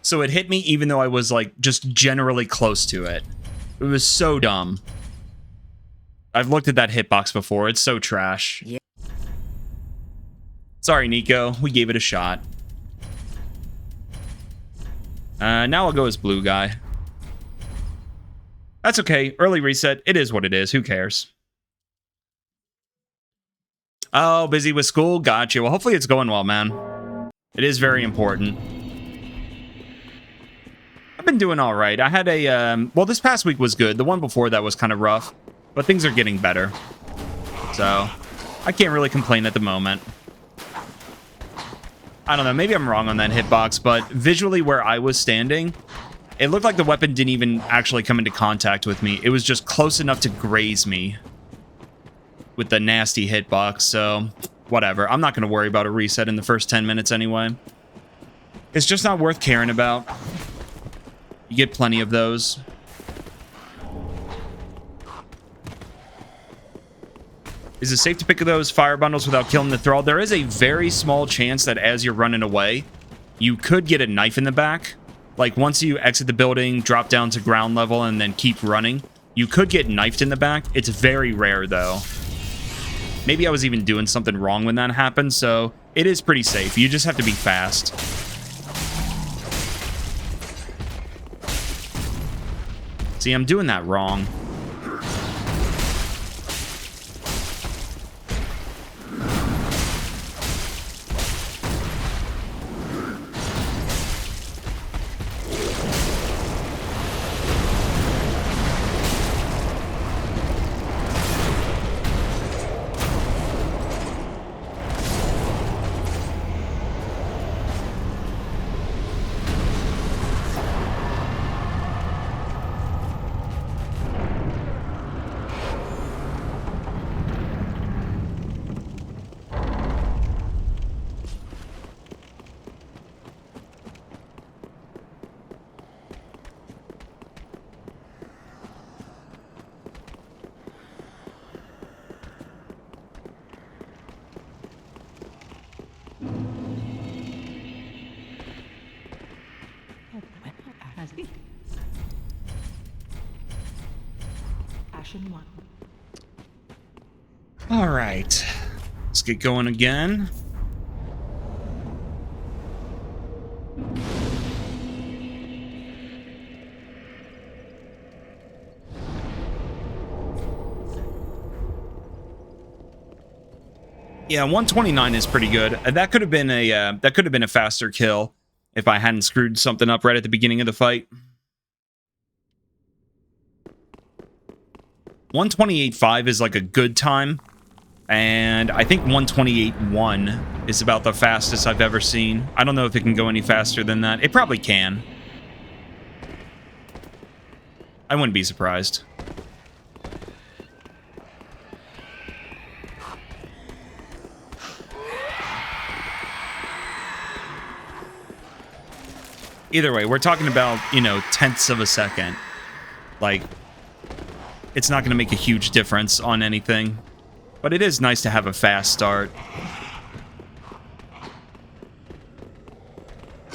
so it hit me even though I was like just generally close to it. It was so dumb. I've looked at that hitbox before. It's so trash. Yeah. Sorry, Nico. We gave it a shot. Now I'll go as blue guy. That's okay. Early reset. It is what it is. Who cares? Oh, busy with school? Gotcha. Well, hopefully it's going well, man. It is very important. I've been doing all right. I had a, well, this past week was good. The one before that was kind of rough, but things are getting better. So, I can't really complain at the moment. I don't know. Maybe I'm wrong on that hitbox, but visually where I was standing, it looked like the weapon didn't even actually come into contact with me. It was just close enough to graze me with the nasty hitbox, so whatever. I'm not going to worry about a reset in the first 10 minutes anyway. It's just not worth caring about. You get plenty of those. Is it safe to pick those fire bundles without killing the thrall? There is a very small chance that as you're running away, you could get a knife in the back. Like, once you exit the building, drop down to ground level, and then keep running, you could get knifed in the back. It's very rare, though. Maybe I was even doing something wrong when that happened, so it is pretty safe. You just have to be fast. See, I'm doing that wrong. All right, let's get going again. Yeah, 129 is pretty good. That could have been a faster kill if I hadn't screwed something up right at the beginning of the fight. 128.5 is like a good time, and I think 128.1 is about the fastest I've ever seen. I don't know if it can go any faster than that. It probably can. I wouldn't be surprised. Either way, we're talking about, you know, tenths of a second. Like, it's not going to make a huge difference on anything. But it is nice to have a fast start.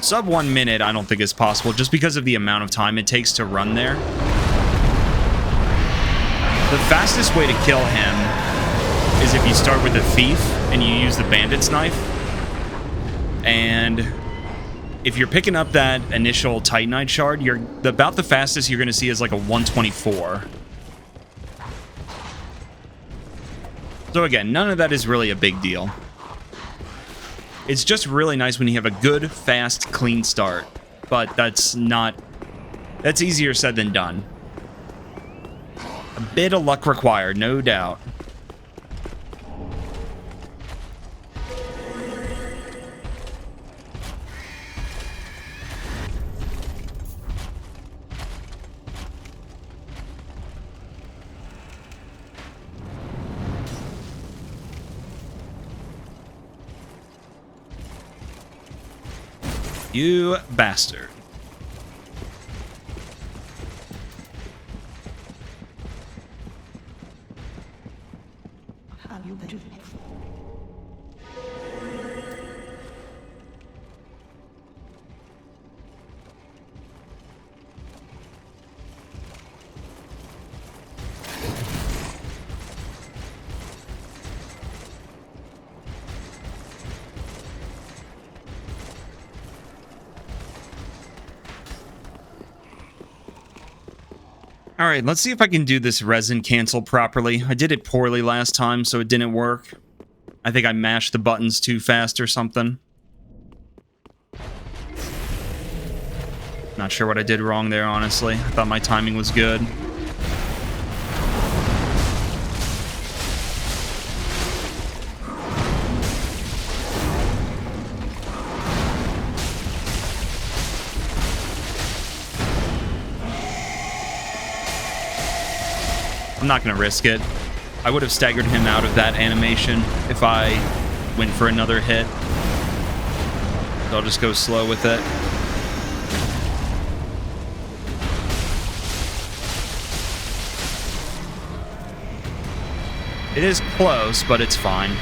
Sub 1 minute, I don't think is possible, just because of the amount of time it takes to run there. The fastest way to kill him is if you start with a thief and you use the bandit's knife. And if you're picking up that initial Titanite shard, about the fastest you're going to see is like a 124. So again, none of that is really a big deal. It's just really nice when you have a good, fast, clean start. But that's easier said than done. A bit of luck required, no doubt. You bastard. All right, let's see if I can do this resin cancel properly. I did it poorly last time, so it didn't work. I think I mashed the buttons too fast or something. Not sure what I did wrong there, honestly. I thought my timing was good. I'm not going to risk it. I would have staggered him out of that animation if I went for another hit. So I'll just go slow with it. It is close, but it's fine.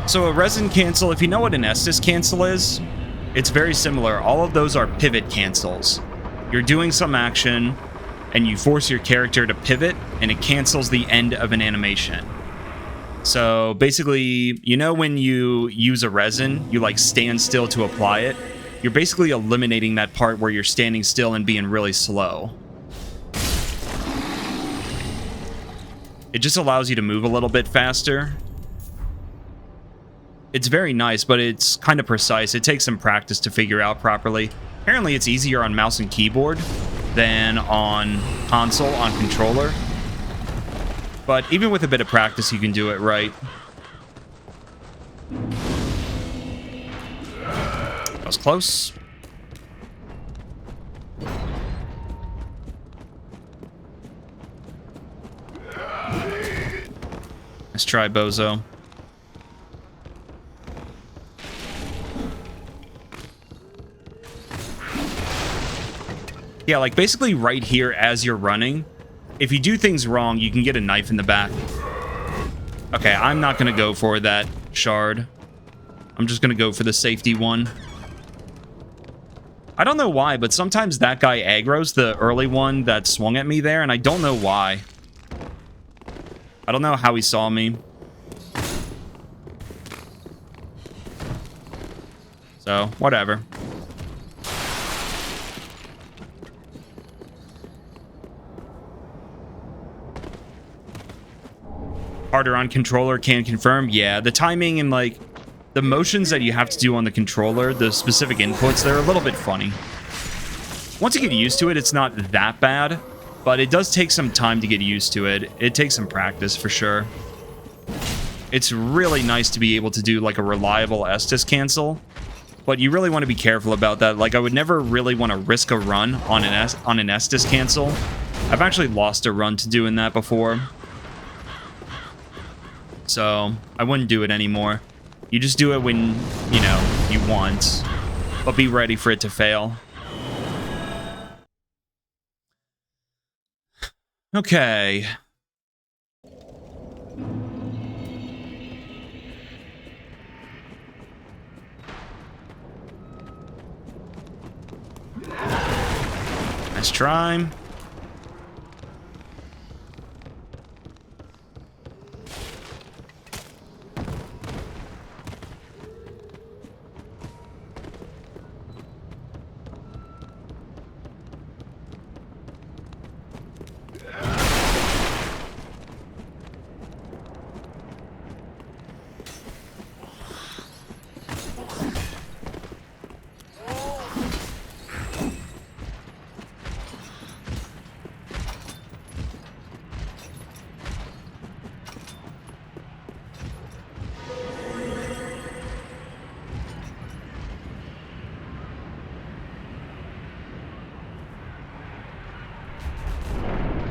So a resin cancel, if you know what an Estus cancel is, it's very similar. All of those are pivot cancels. You're doing some action, and you force your character to pivot, and it cancels the end of an animation. So basically, you know when you use a resin, you like stand still to apply it? You're basically eliminating that part where you're standing still and being really slow. It just allows you to move a little bit faster. It's very nice, but it's kind of precise. It takes some practice to figure out properly. Apparently it's easier on mouse and keyboard than on console, on controller. But even with a bit of practice, you can do it right. That was close. Let's try Bozo. Yeah, like basically right here as you're running, if you do things wrong, you can get a knife in the back. Okay, I'm not going to go for that shard. I'm just going to go for the safety one. I don't know why, but sometimes that guy aggroes the early one that swung at me there, and I don't know why. I don't know how he saw me. So, whatever. Harder on controller, can confirm. Yeah, the timing and like the motions that you have to do on the controller, the specific inputs, they're a little bit funny. Once you get used to it, it's not that bad, but it does take some time to get used to it. It takes some practice for sure. It's really nice to be able to do like a reliable Estus cancel, but you really want to be careful about that. Like I would never really want to risk a run on an Estus cancel. I've actually lost a run to doing that before. So, I wouldn't do it anymore. You just do it when, you know, you want. But be ready for it to fail. Okay. Nice try.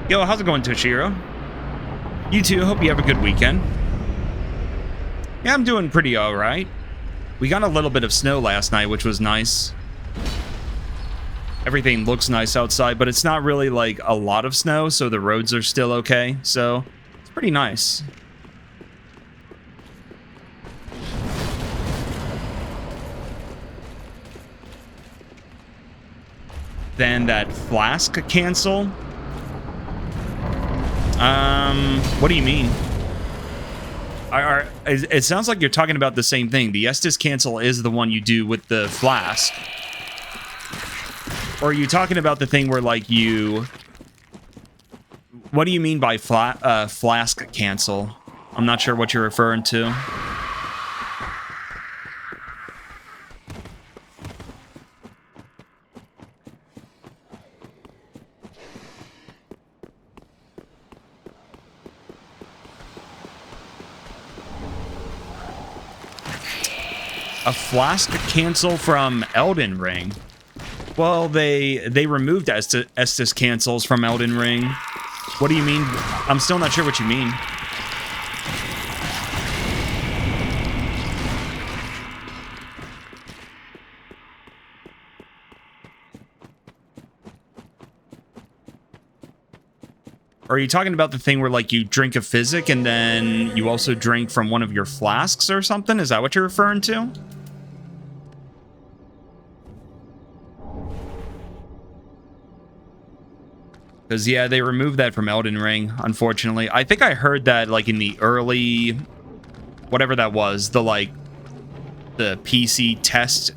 Yo, how's it going, Toshiro? You too, hope you have a good weekend. Yeah, I'm doing pretty alright. We got a little bit of snow last night, which was nice. Everything looks nice outside, but it's not really like a lot of snow, so the roads are still okay. So, it's pretty nice. Then that flask cancel. What do you mean? It sounds like you're talking about the same thing. The Estus cancel is the one you do with the flask. Or are you talking about the thing where, like, you... What do you mean by flask cancel? I'm not sure what you're referring to. A flask cancel from Elden Ring. Well, they removed Estus cancels from Elden Ring. What do you mean? I'm still not sure what you mean. Are you talking about the thing where, like, you drink a physic and then you also drink from one of your flasks or something? Is that what you're referring to? Because, yeah, they removed that from Elden Ring, unfortunately. I think I heard that, like, in the early... Whatever that was. The, like... The PC test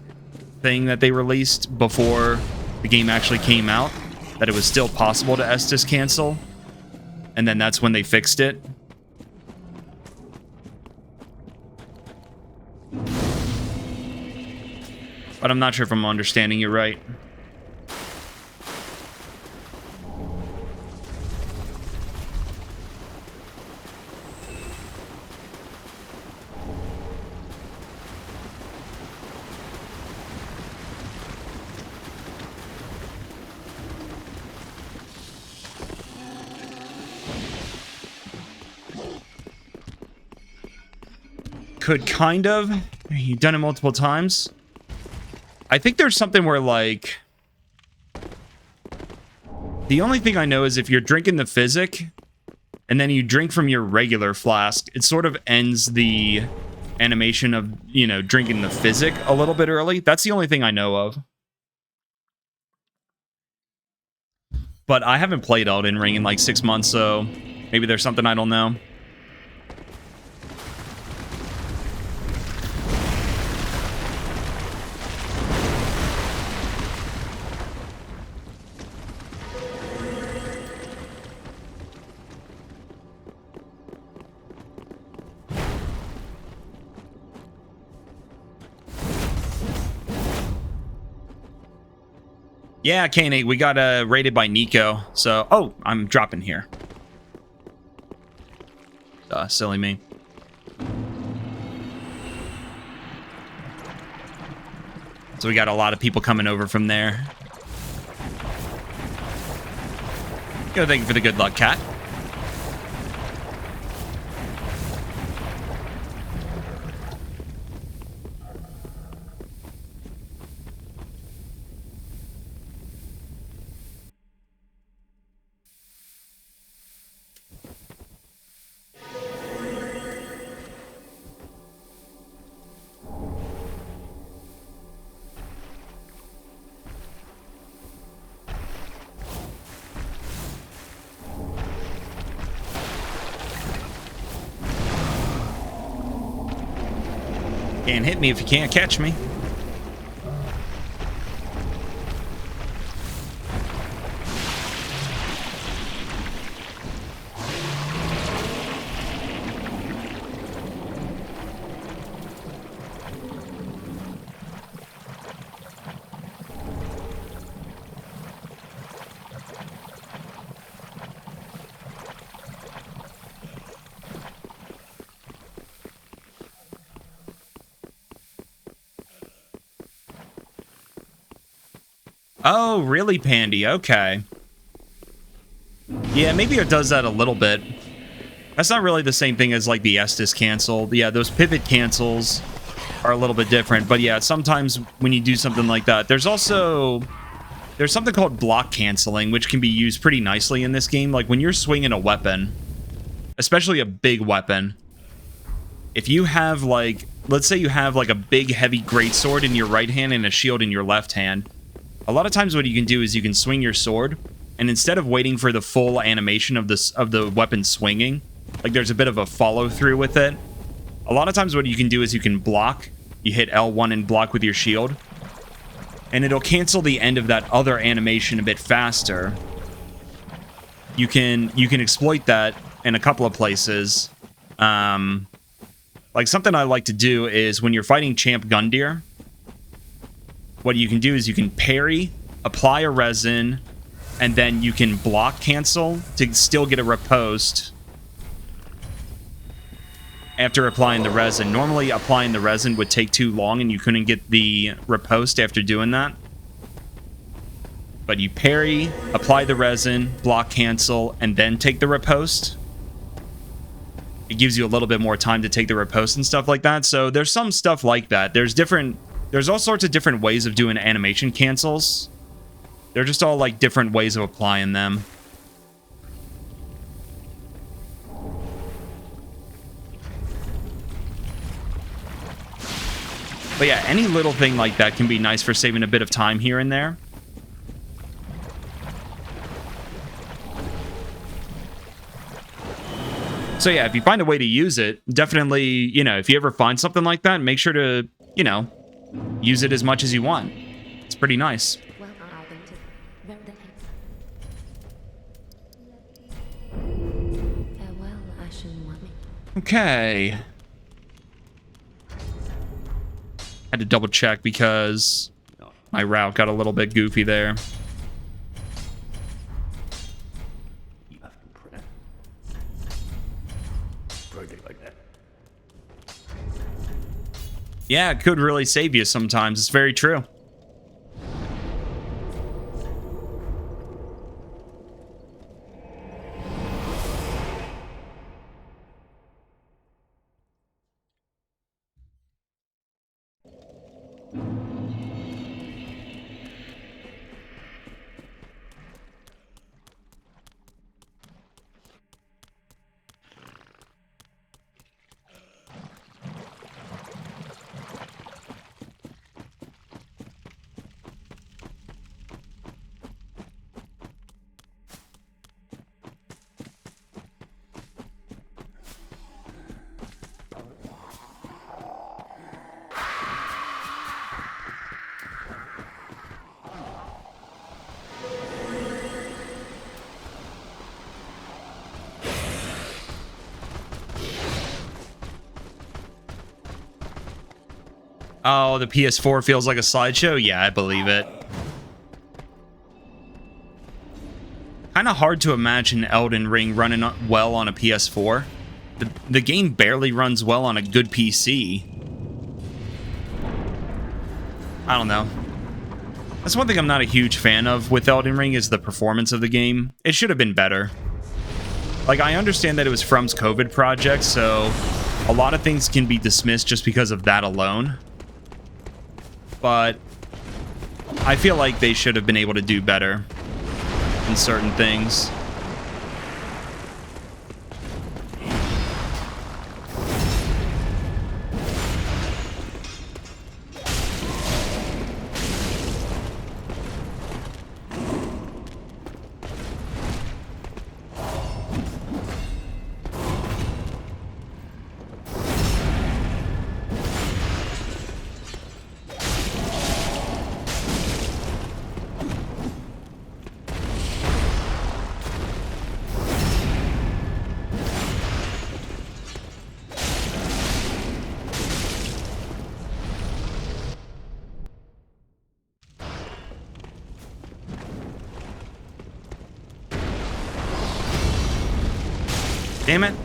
thing that they released before the game actually came out. That it was still possible to Estus cancel. And then that's when they fixed it. But I'm not sure if I'm understanding you right. Could kind of. You've done it multiple times. I think there's something where, like... The only thing I know is if you're drinking the physic, and then you drink from your regular flask, it sort of ends the animation of, you know, drinking the physic a little bit early. That's the only thing I know of. But I haven't played Elden Ring in like 6 months, so maybe there's something I don't know. Yeah, K8, we got raided by Nico. So, oh, I'm dropping here. Silly me. So we got a lot of people coming over from there. Yo, thank you for the good luck, cat. Can't hit me if you can't catch me. Oh, really, Pandy? Okay. Yeah, maybe it does that a little bit. That's not really the same thing as, like, the Estus cancel. Yeah, those pivot cancels are a little bit different. But, yeah, sometimes when you do something like that, there's something called block canceling, which can be used pretty nicely in this game. Like, when you're swinging a weapon, especially a big weapon, if you have, like... Let's say you have, like, a big, heavy greatsword in your right hand and a shield in your left hand. A lot of times what you can do is you can swing your sword, and instead of waiting for the full animation of the weapon swinging, like there's a bit of a follow-through with it, a lot of times what you can do is you can block. You hit L1 and block with your shield. and it'll cancel the end of that other animation a bit faster. You can exploit that in a couple of places. Like something I like to do is when you're fighting Champ Gundyr, what you can do is you can parry, apply a resin, and then you can block cancel to still get a riposte after applying the resin. Normally, applying the resin would take too long and you couldn't get the riposte after doing that. But you parry, apply the resin, block cancel, and then take the riposte. It gives you a little bit more time to take the riposte and stuff like that. So there's some stuff like that. There's all sorts of different ways of doing animation cancels. They're just all like different ways of applying them. But yeah, any little thing like that can be nice for saving a bit of time here and there. So yeah, if you find a way to use it, definitely, you know, if you ever find something like that, make sure to, you know, use it as much as you want. It's pretty nice. Okay. Had to double check because my route got a little bit goofy there. Yeah, it could really save you sometimes. It's very true. Oh, the PS4 feels like a slideshow? Yeah, I believe it. Kind of hard to imagine Elden Ring running well on a PS4. The game barely runs well on a good PC. I don't know. That's one thing I'm not a huge fan of with Elden Ring is the performance of the game. It should have been better. Like, I understand that it was From's COVID project, so a lot of things can be dismissed just because of that alone. But I feel like they should have been able to do better in certain things. Damn it.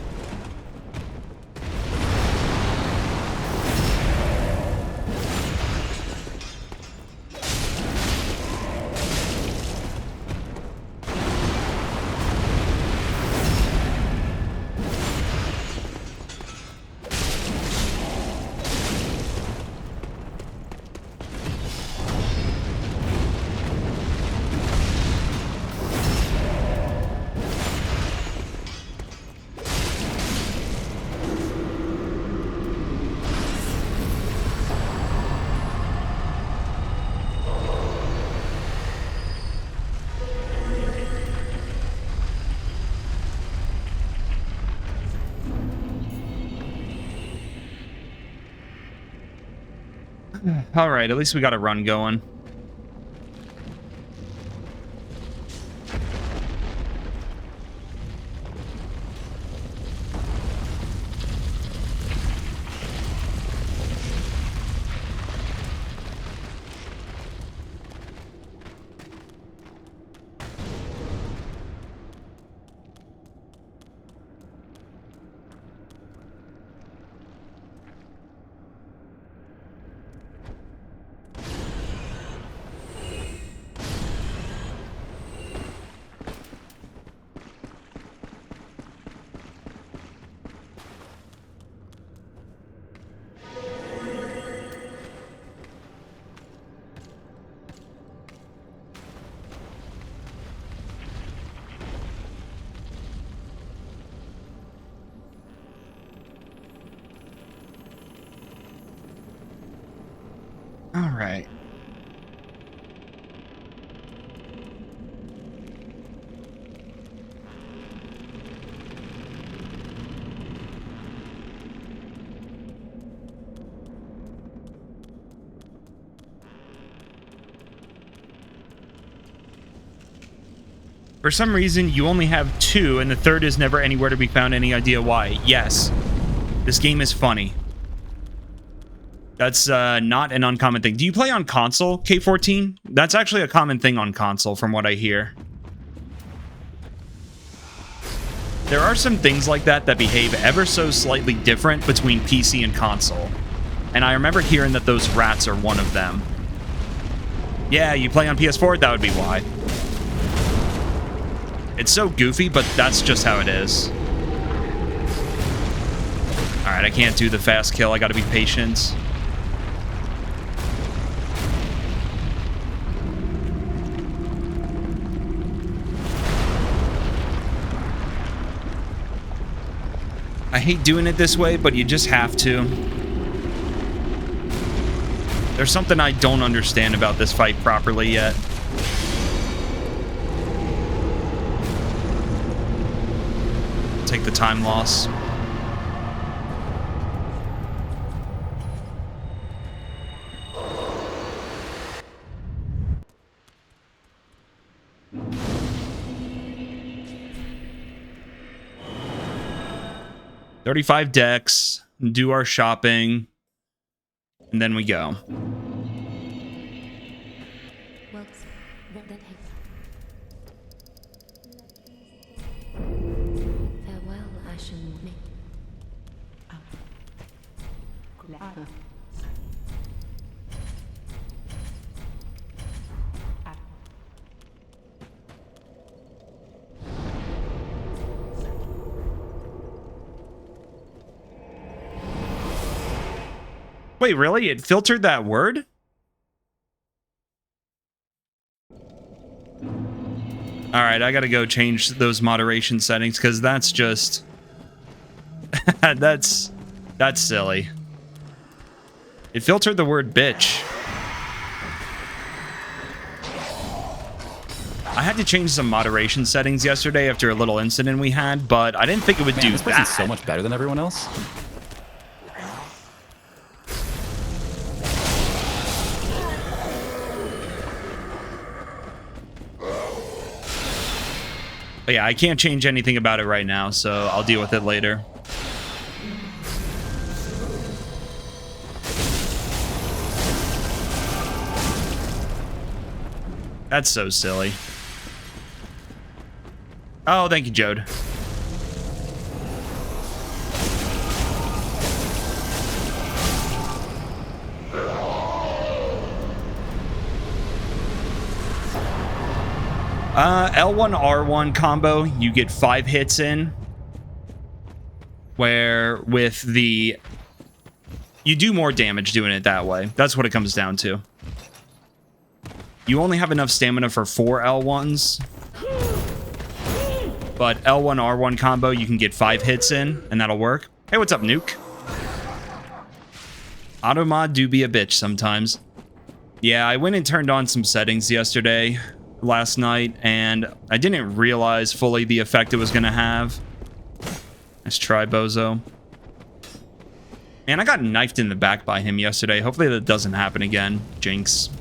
All right, at least we got a run going. All right. For some reason, you only have 2, and the third is never anywhere to be found. Any idea why? Yes. This game is funny. That's not an uncommon thing. Do you play on console, K14? That's actually a common thing on console, from what I hear. There are some things like that that behave ever so slightly different between PC and console. And I remember hearing that those rats are one of them. Yeah, you play on PS4? That would be why. It's so goofy, but that's just how it is. Alright, I can't do the fast kill. I gotta be patient. I hate doing it this way, but you just have to. There's something I don't understand about this fight properly yet. Take the time loss. $35 decks, do our shopping, and then we go. Wait, really? It filtered that word? Alright, I gotta go change those moderation settings, because that's just... that's silly. It filtered the word bitch. I had to change some moderation settings yesterday after a little incident we had, but I didn't think it would do this person's so much better than everyone else. But yeah, I can't change anything about it right now, so I'll deal with it later. That's so silly. Oh, thank you, Jode. L1 R1 combo, you get 5 hits in, where with the you do more damage doing it that way. That's what it comes down to. You only have enough stamina for 4 L1s, but L1 R1 combo, you can get 5 hits in, and that'll work. Hey, what's up, Nuke? Automod do be a bitch sometimes. Yeah, I went and turned on some settings last night, and I didn't realize fully the effect it was going to have. Nice try, Bozo. Man, I got knifed in the back by him yesterday. Hopefully that doesn't happen again. Jinx.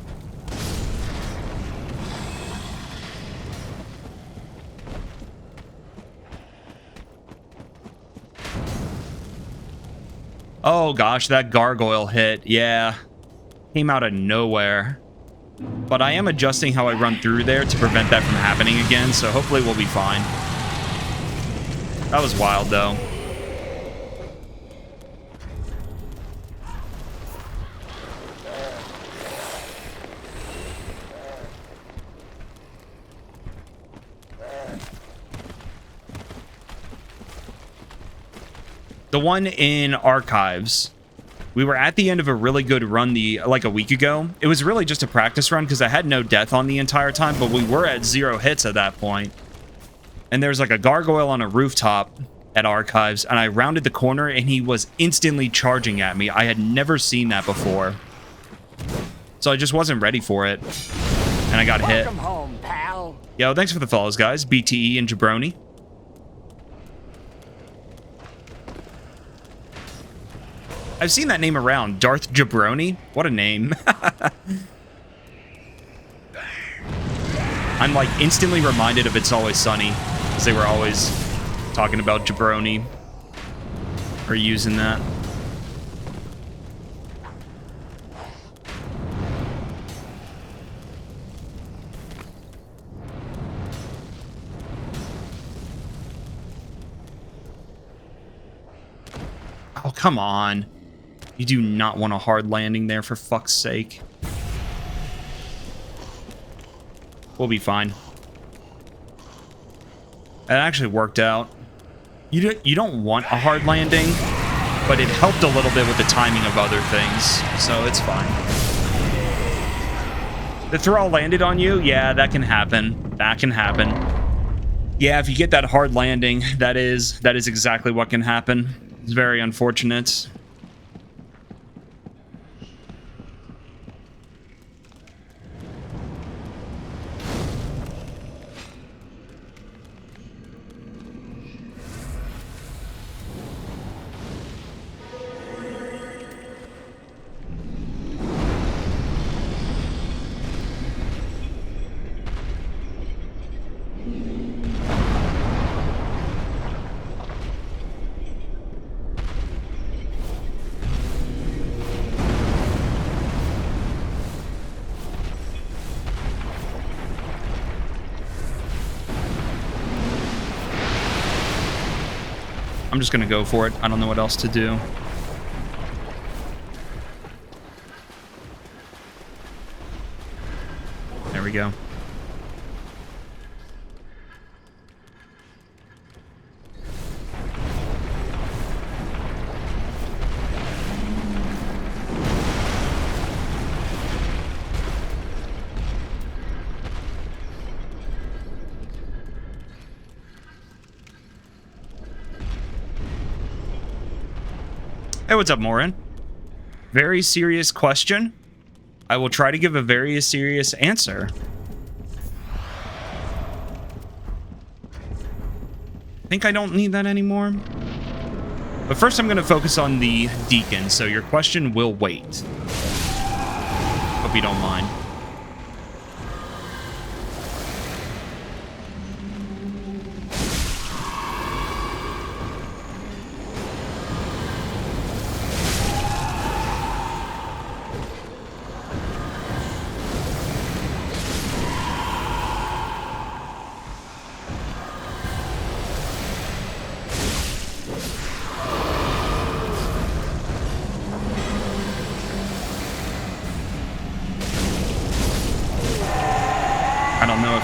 Oh gosh, that gargoyle hit. Yeah. Came out of nowhere. But I am adjusting how I run through there to prevent that from happening again, so hopefully we'll be fine. That was wild, though. The one in Archives. We were at the end of a really good run like a week ago. It was really just a practice run because I had no death on the entire time, but we were at 0 hits at that point. And there's like a gargoyle on a rooftop at Archives, and I rounded the corner and he was instantly charging at me. I had never seen that before. So I just wasn't ready for it. And I got hit. Welcome home, pal. Yo, thanks for the follows, guys. BTE and Jabroni. I've seen that name around. Darth Jabroni? What a name. I'm like instantly reminded of It's Always Sunny, because they were always talking about Jabroni or using that. Oh, come on. You do not want a hard landing there, for fuck's sake. We'll be fine. It actually worked out. You don't want a hard landing, but it helped a little bit with the timing of other things, so it's fine. The throw landed on you? Yeah, that can happen. That can happen. Yeah, if you get that hard landing, that is exactly what can happen. It's very unfortunate. I'm just gonna go for it. I don't know what else to do. There we go. Hey, what's up, Morin? Very serious question. I will try to give a very serious answer. Think I don't need that anymore. But first I'm going to focus on the Deacon, so your question will wait. Hope you don't mind.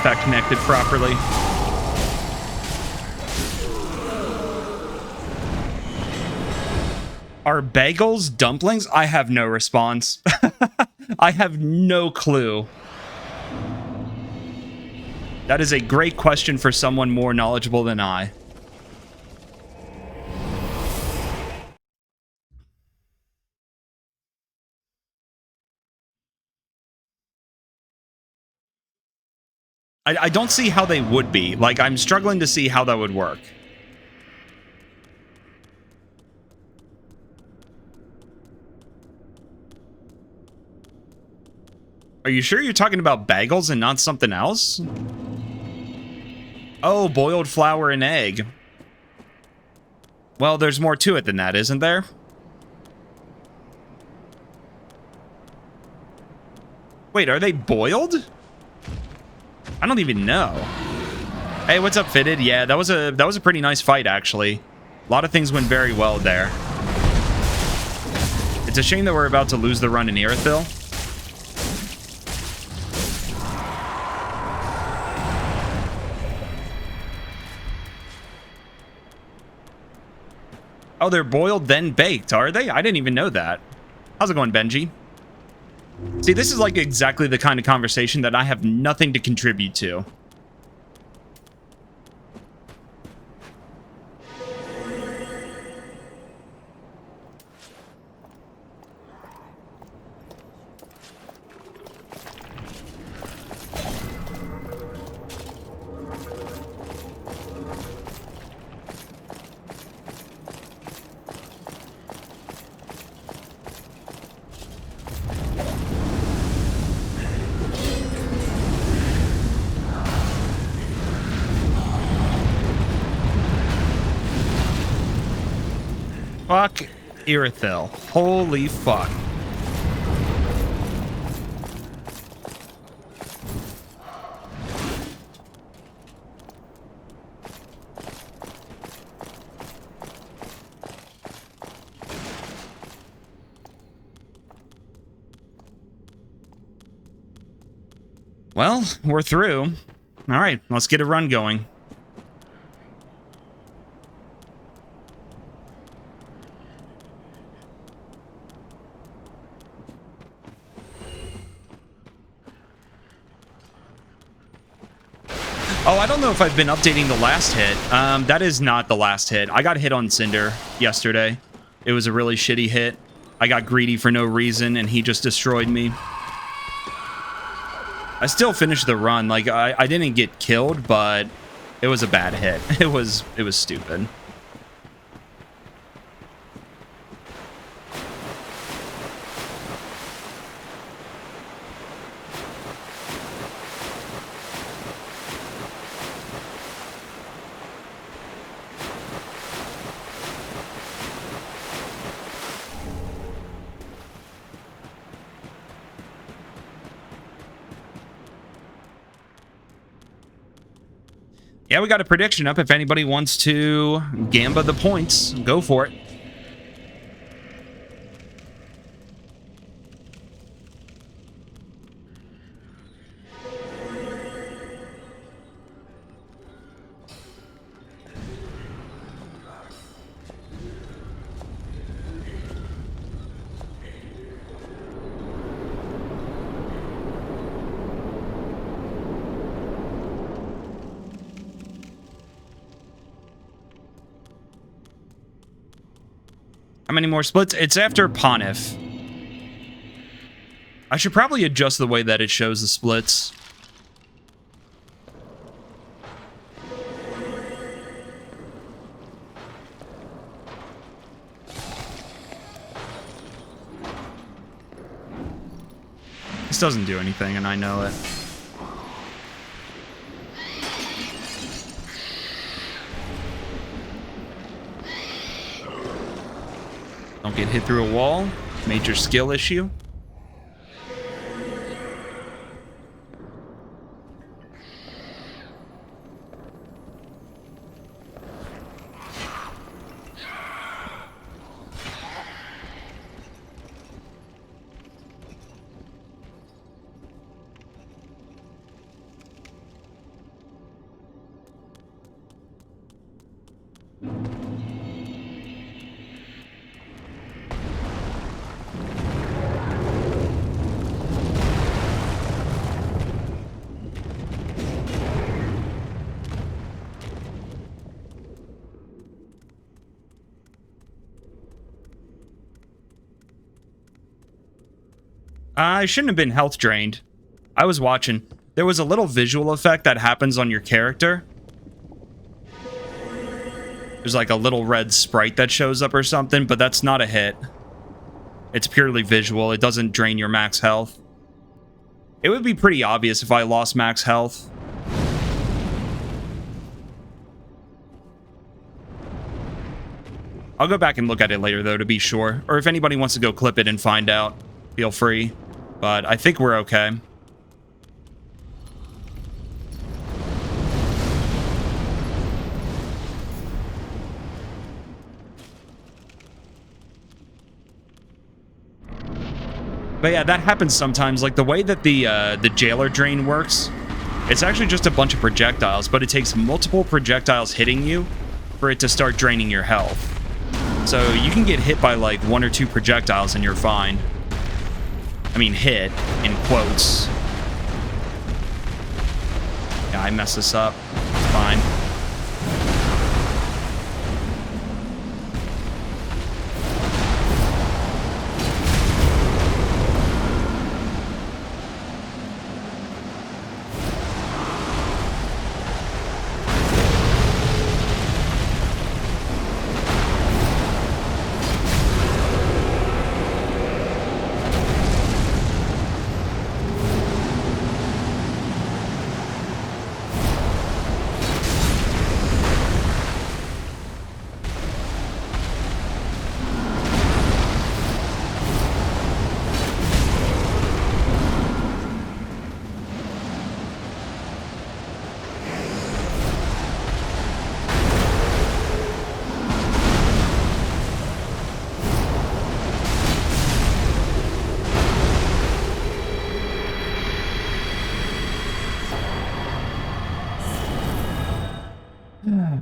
That connected properly. Are bagels dumplings? I have no response. I have no clue. That is a great question for someone more knowledgeable than I. I don't see how they would be. Like, I'm struggling to see how that would work. Are you sure you're talking about bagels and not something else? Oh, boiled flour and egg. Well, there's more to it than that, isn't there? Wait, are they boiled? I don't even know. Hey, what's up, Fitted? Yeah, that was a pretty nice fight, actually. A lot of things went very well there. It's a shame that we're about to lose the run in Irithyll. Oh, they're boiled then baked, are they? I didn't even know that. How's it going, Benji? See, this is like exactly the kind of conversation that I have nothing to contribute to. Fuck Irithil. Holy fuck. Well, we're through. All right, let's get a run going. Oh, I don't know if I've been updating the last hit. That is not the last hit. I got hit on Cinder yesterday. It was a really shitty hit. I got greedy for no reason, and he just destroyed me. I still finished the run. Like, I didn't get killed, but it was a bad hit. It was stupid. Yeah, we got a prediction up. If anybody wants to gamba the points, go for it. How many more splits? It's after Ponif. I should probably adjust the way that it shows the splits. This doesn't do anything, and I know it. Don't get hit through a wall. Major skill issue. I shouldn't have been health drained. I was watching. There was a little visual effect that happens on your character. There's like a little red sprite that shows up or something, but that's not a hit. It's purely visual. It doesn't drain your max health. It would be pretty obvious if I lost max health. I'll go back and look at it later, though, to be sure. Or if anybody wants to go clip it and find out, feel free. But I think we're okay. But yeah, that happens sometimes. Like the way that the jailer drain works, it's actually just a bunch of projectiles, but it takes multiple projectiles hitting you for it to start draining your health. So you can get hit by like 1 or 2 projectiles and you're fine. I mean, hit, in quotes. Yeah, I messed this up. It's fine.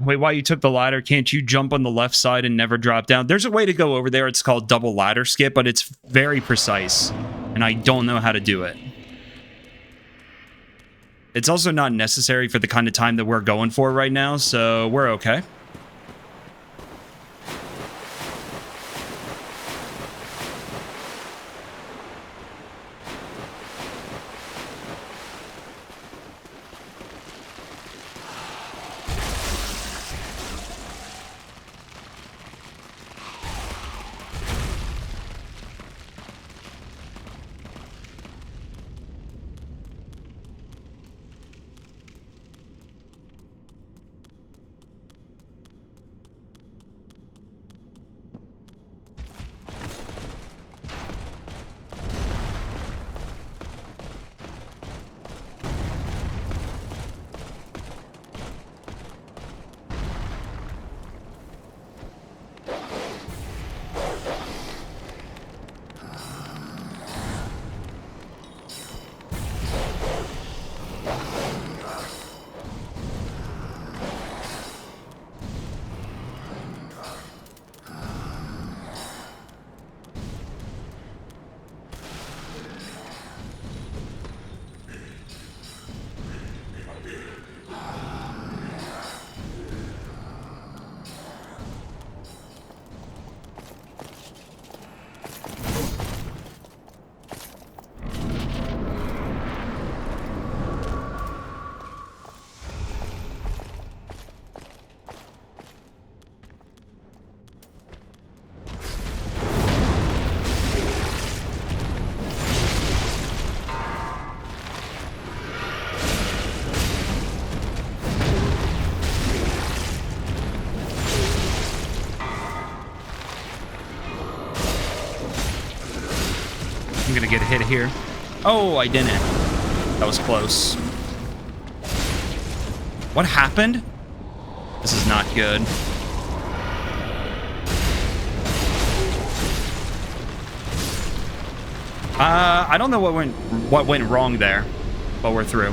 Wait, why you took the ladder? Can't you jump on the left side and never drop down? There's a way to go over there. It's called double ladder skip, but it's very precise. And I don't know how to do it. It's also not necessary for the kind of time that we're going for right now, so we're okay. I'm gonna get a hit here. Oh, I didn't. That was close. What happened? This is not good. I don't know what went wrong there, but we're through.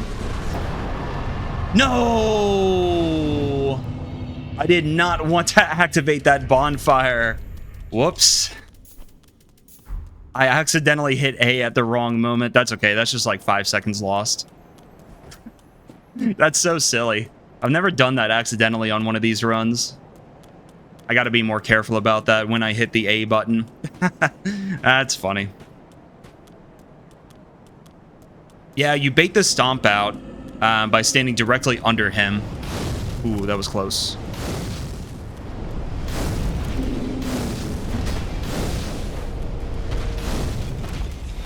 No! I did not want to activate that bonfire. Whoops. I accidentally hit A at the wrong moment. That's okay. That's just like 5 seconds lost. That's so silly. I've never done that accidentally on one of these runs. I got to be more careful about that when I hit the A button. That's funny. Yeah, you bait the stomp out by standing directly under him. Ooh, that was close.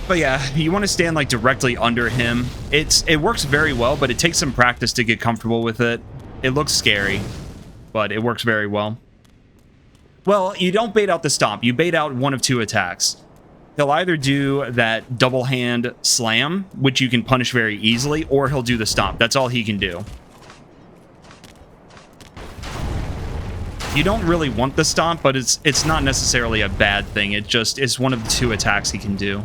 But yeah, you want to stand like directly under him. It works very well, but it takes some practice to get comfortable with it. It looks scary, but it works very well. Well, you don't bait out the stomp. You bait out one of two attacks. He'll either do that double hand slam, which you can punish very easily, or he'll do the stomp. That's all he can do. You don't really want the stomp, but it's not necessarily a bad thing. It's one of the two attacks he can do.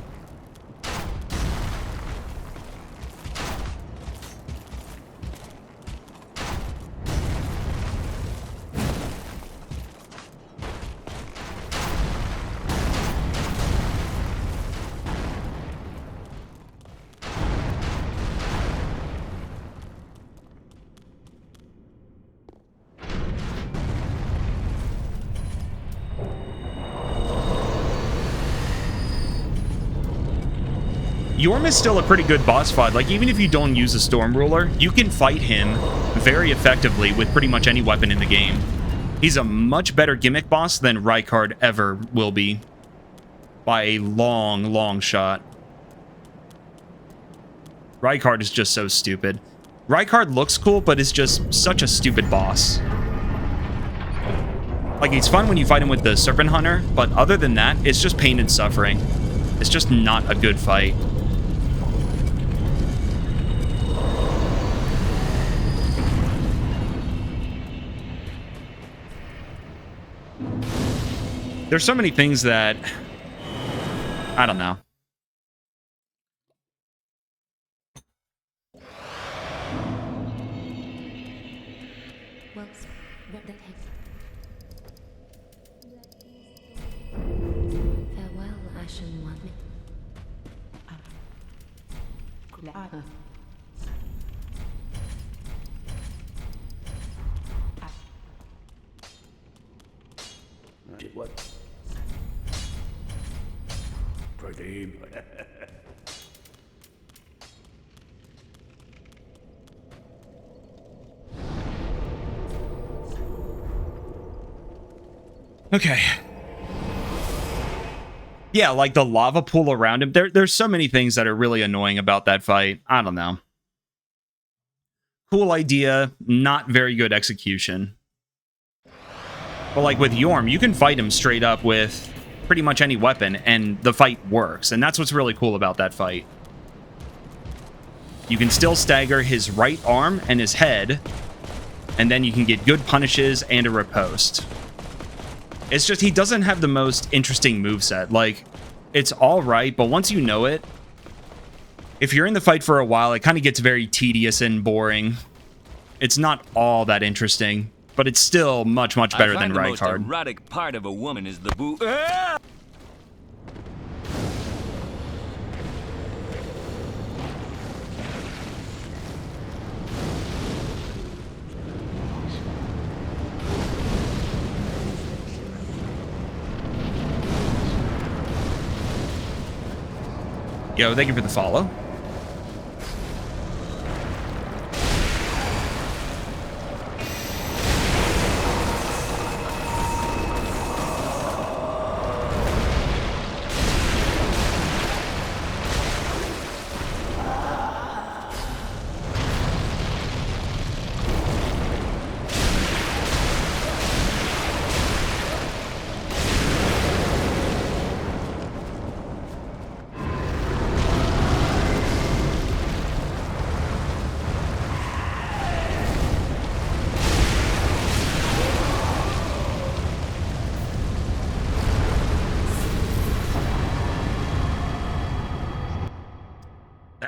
Yorm is still a pretty good boss fight. Like, even if you don't use a Storm Ruler, you can fight him very effectively with pretty much any weapon in the game. He's a much better gimmick boss than Rykard ever will be. By a long, long shot. Rykard is just so stupid. Rykard looks cool, but is just such a stupid boss. Like, he's fun when you fight him with the Serpent Hunter, but other than that, it's just pain and suffering. It's just not a good fight. There's so many things that... I don't know. Farewell, Ashen One. What? Pradeep. Okay. Yeah, like the lava pool around him. There's so many things that are really annoying about that fight. I don't know. Cool idea, not very good execution. But like with Yorm, you can fight him straight up with pretty much any weapon, and the fight works. And that's what's really cool about that fight. You can still stagger his right arm and his head, and then you can get good punishes and a riposte. It's just he doesn't have the most interesting moveset. Like, it's all right, but once you know it, if you're in the fight for a while, it kind of gets very tedious and boring. It's not all that interesting, but it's still much, much better than the most Rykard. erotic part of a woman is the boo. Yo, thank you for the follow.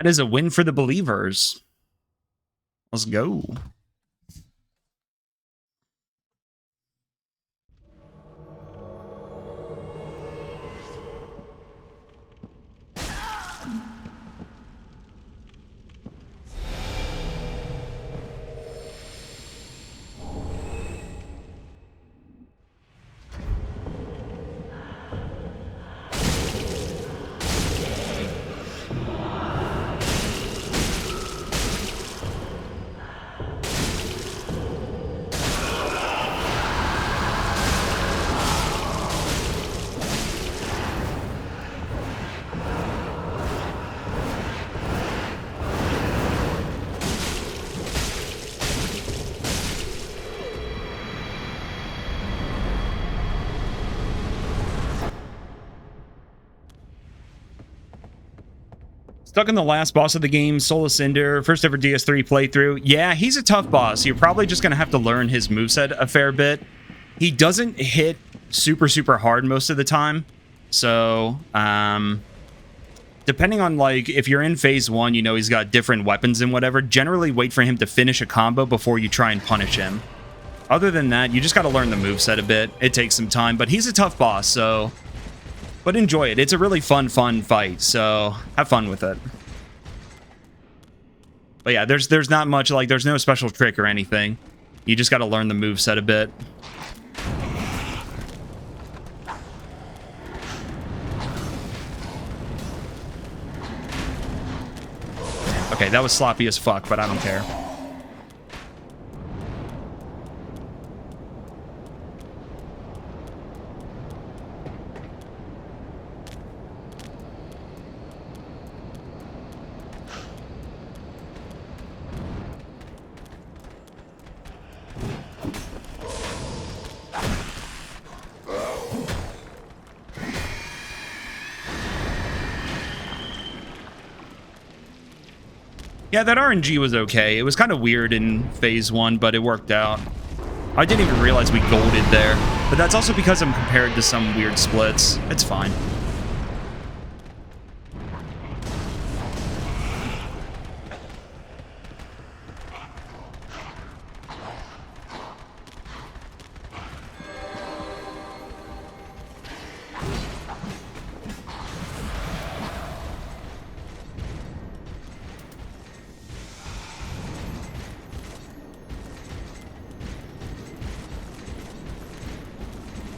That is a win for the believers. Let's go. Stuck in the last boss of the game, Soul Cinder, first ever DS3 playthrough. Yeah, he's a tough boss. You're probably just going to have to learn his moveset a fair bit. He doesn't hit super, super hard most of the time. So, depending on, like, if you're in phase 1, you know he's got different weapons and whatever. Generally, wait for him to finish a combo before you try and punish him. Other than that, you just got to learn the moveset a bit. It takes some time, but he's a tough boss, so... But enjoy it. It's a really fun fight, so have fun with it. But yeah, there's not much, like, there's no special trick or anything. You just got to learn the moveset a bit. Okay, that was sloppy as fuck, but I don't care. Yeah, that RNG was okay. It was kind of weird in phase 1, but it worked out. I didn't even realize we golded there. But that's also because I'm compared to some weird splits. It's fine.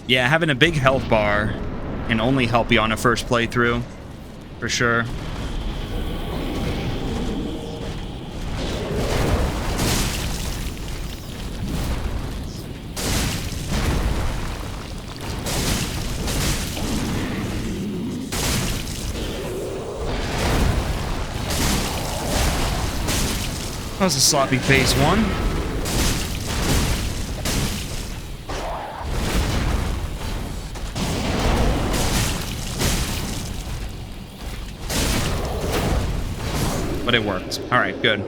Yeah, having a big health bar can only help you on a first playthrough, for sure. That was a sloppy phase 1. But it worked. All right, good.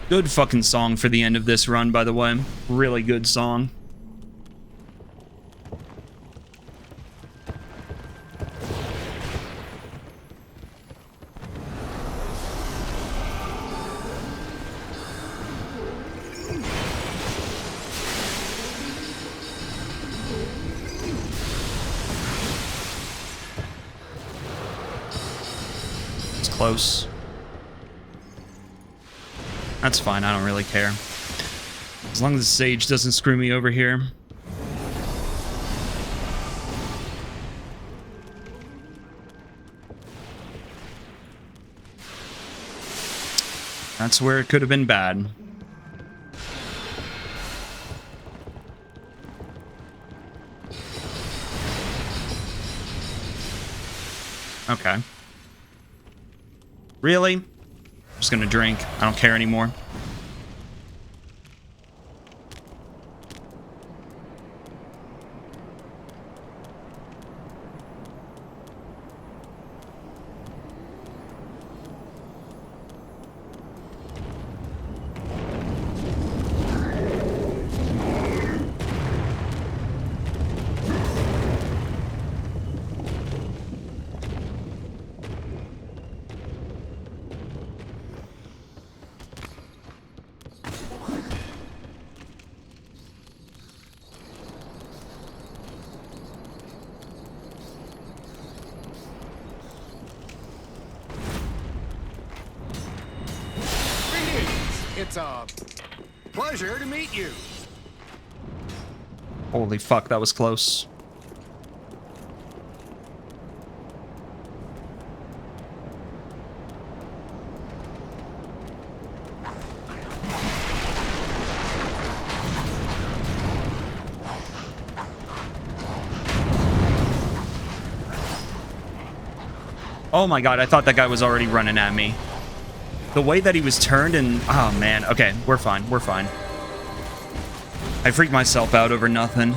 Good fucking song for the end of this run, by the way. Really good song. It's close. That's fine, I don't really care. As long as the sage doesn't screw me over here. That's where it could have been bad. Okay. Really? I'm just gonna drink. I don't care anymore. It's a pleasure to meet you. Holy fuck, that was close. Oh my god, I thought that guy was already running at me. The way that he was turned and... Oh, man. Okay, we're fine. We're fine. I freaked myself out over nothing.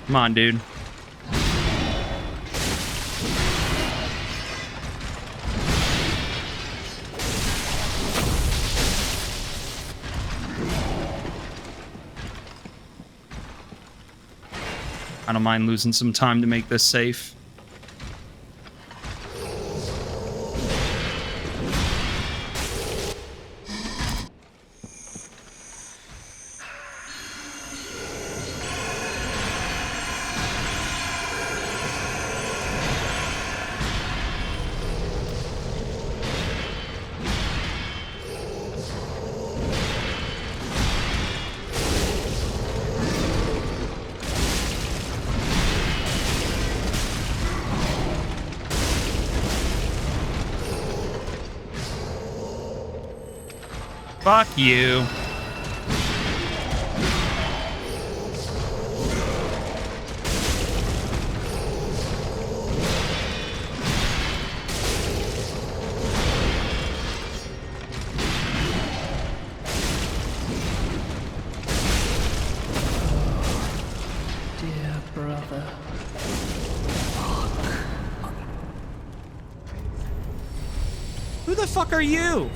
Come on, dude. I don't mind losing some time to make this safe. Fuck you. Dear brother. Who the fuck are you?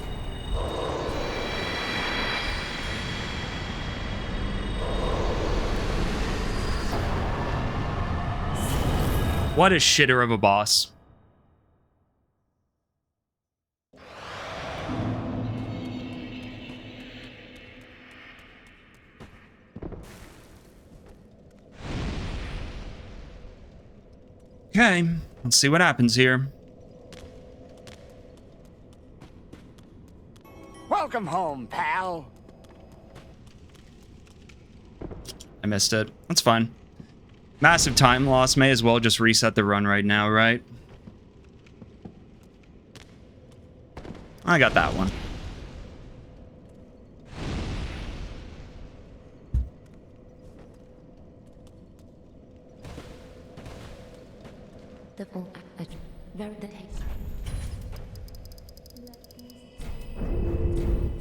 What a shitter of a boss. Okay, let's see what happens here. Welcome home, pal. I missed it. That's fine. Massive time loss. May as well just reset the run right now, right? I got that one.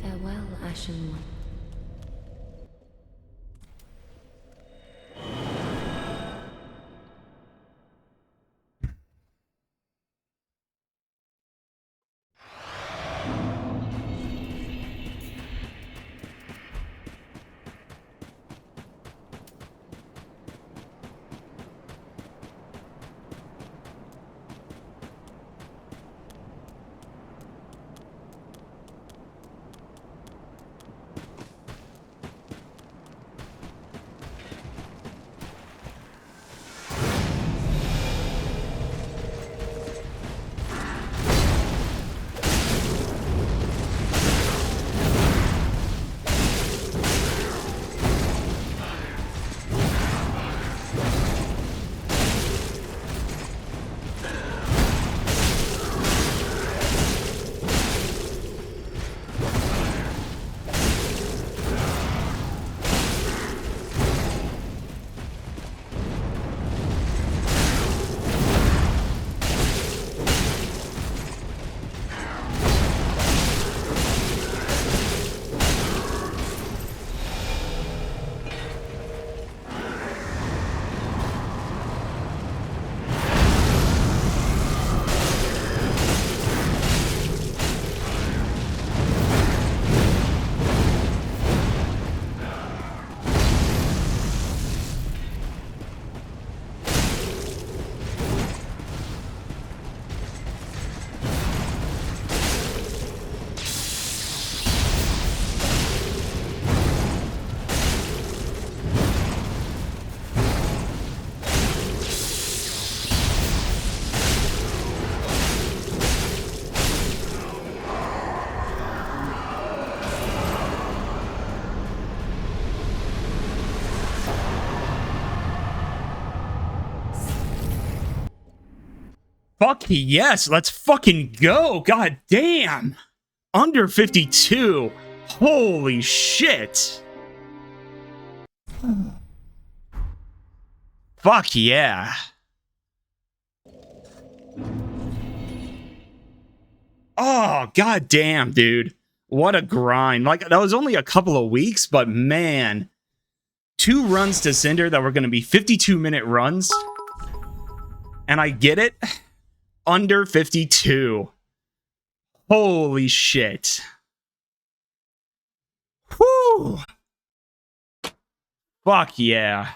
Farewell, Ashen One. Fuck yes, let's fucking go. God damn. Under 52. Holy shit. Fuck yeah. Oh, god damn, dude. What a grind. Like, that was only a couple of weeks, but man. 2 runs to Cinder that were going to be 52-minute runs. And I get it. Under 52. Holy shit. Whew. Fuck yeah.